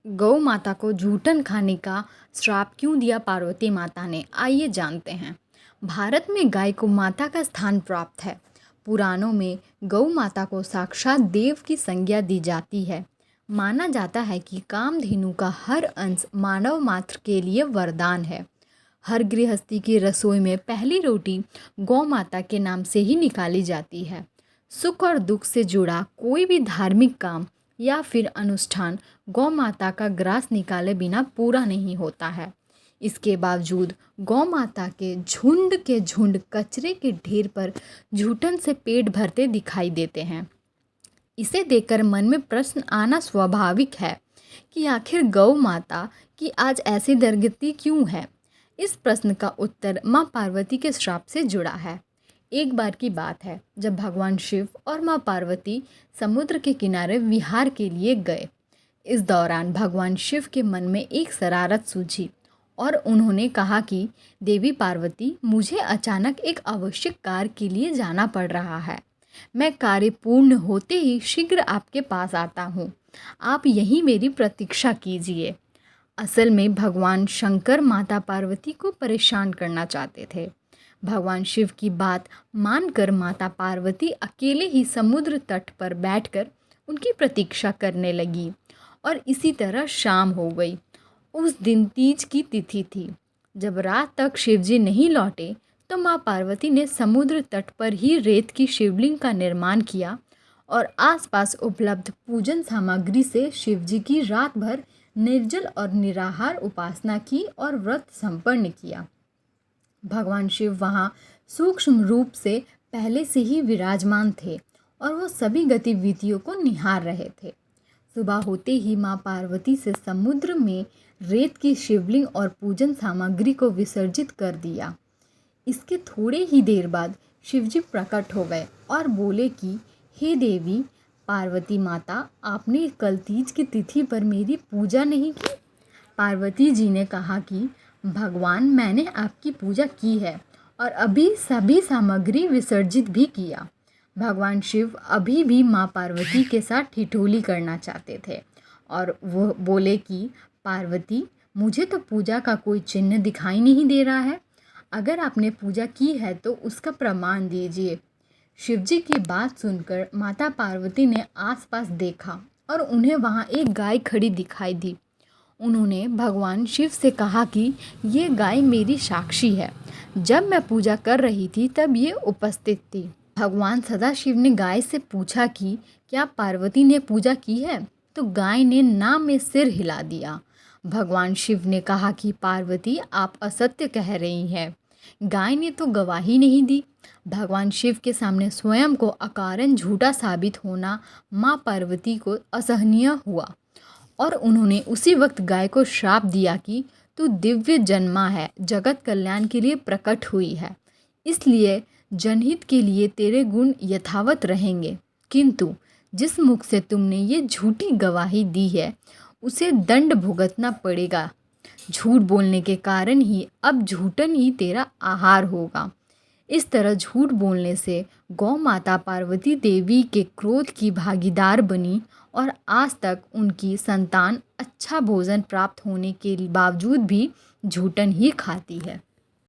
गौ माता को जूठन खाने का श्राप क्यों दिया पार्वती माता ने, आइए जानते हैं। भारत में गाय को माता का स्थान प्राप्त है। पुराणों में गौ माता को साक्षात देव की संज्ञा दी जाती है। माना जाता है कि कामधेनु का हर अंश मानव मात्र के लिए वरदान है। हर गृहस्थी की रसोई में पहली रोटी गौ माता के नाम से ही निकाली जाती है। सुख और दुख से जुड़ा कोई भी धार्मिक काम या फिर अनुष्ठान गौ माता का ग्रास निकाले बिना पूरा नहीं होता है। इसके बावजूद गौ माता के झुंड कचरे के ढेर पर जूठन से पेट भरते दिखाई देते हैं। इसे देखकर मन में प्रश्न आना स्वाभाविक है कि आखिर गौ माता की आज ऐसी दुर्गति क्यों है। इस प्रश्न का उत्तर माँ पार्वती के श्राप से जुड़ा है। एक बार की बात है जब भगवान शिव और माँ पार्वती समुद्र के किनारे विहार के लिए गए। इस दौरान भगवान शिव के मन में एक शरारत सूझी और उन्होंने कहा कि देवी पार्वती, मुझे अचानक एक आवश्यक कार्य के लिए जाना पड़ रहा है। मैं कार्य पूर्ण होते ही शीघ्र आपके पास आता हूँ। आप यहीं मेरी प्रतीक्षा कीजिए। असल में भगवान शंकर माता पार्वती को परेशान करना चाहते थे। भगवान शिव की बात मानकर माता पार्वती अकेले ही समुद्र तट पर बैठकर उनकी प्रतीक्षा करने लगी और इसी तरह शाम हो गई। उस दिन तीज की तिथि थी। जब रात तक शिवजी नहीं लौटे तो माँ पार्वती ने समुद्र तट पर ही रेत की शिवलिंग का निर्माण किया और आसपास उपलब्ध पूजन सामग्री से शिवजी की रात भर निर्जल और निराहार उपासना की और व्रत संपन्न किया। भगवान शिव वहाँ सूक्ष्म रूप से पहले से ही विराजमान थे और वो सभी गतिविधियों को निहार रहे थे। सुबह होते ही माँ पार्वती से समुद्र में रेत की शिवलिंग और पूजन सामग्री को विसर्जित कर दिया। इसके थोड़े ही देर बाद शिवजी प्रकट हो गए और बोले कि हे देवी पार्वती माता, आपने कल तीज की तिथि पर मेरी पूजा नहीं की। पार्वती जी ने कहा कि भगवान, मैंने आपकी पूजा की है और अभी सभी सामग्री विसर्जित भी किया। भगवान शिव अभी भी माँ पार्वती के साथ ठिठोली करना चाहते थे और वो बोले कि पार्वती, मुझे तो पूजा का कोई चिन्ह दिखाई नहीं दे रहा है। अगर आपने पूजा की है तो उसका प्रमाण दीजिए। शिवजी की बात सुनकर माता पार्वती ने आसपास देखा और उन्हें वहाँ एक गाय खड़ी दिखाई दी। उन्होंने भगवान शिव से कहा कि ये गाय मेरी साक्षी है। जब मैं पूजा कर रही थी तब ये उपस्थित थी। भगवान सदाशिव ने गाय से पूछा कि क्या पार्वती ने पूजा की है, तो गाय ने ना में सिर हिला दिया। भगवान शिव ने कहा कि पार्वती, आप असत्य कह रही हैं। गाय ने तो गवाही नहीं दी। भगवान शिव के सामने स्वयं को अकारण झूठा साबित होना माँ पार्वती को असहनीय हुआ और उन्होंने उसी वक्त गाय को श्राप दिया कि तू दिव्य जन्मा है, जगत कल्याण के लिए प्रकट हुई है, इसलिए जनहित के लिए तेरे गुण यथावत रहेंगे, किंतु जिस मुख से तुमने ये झूठी गवाही दी है उसे दंड भुगतना पड़ेगा। झूठ बोलने के कारण ही अब झूठन ही तेरा आहार होगा। इस तरह झूठ बोलने से गौ माता पार्वती देवी के क्रोध की भागीदार बनी और आज तक उनकी संतान अच्छा भोजन प्राप्त होने के बावजूद भी झूठन ही खाती है।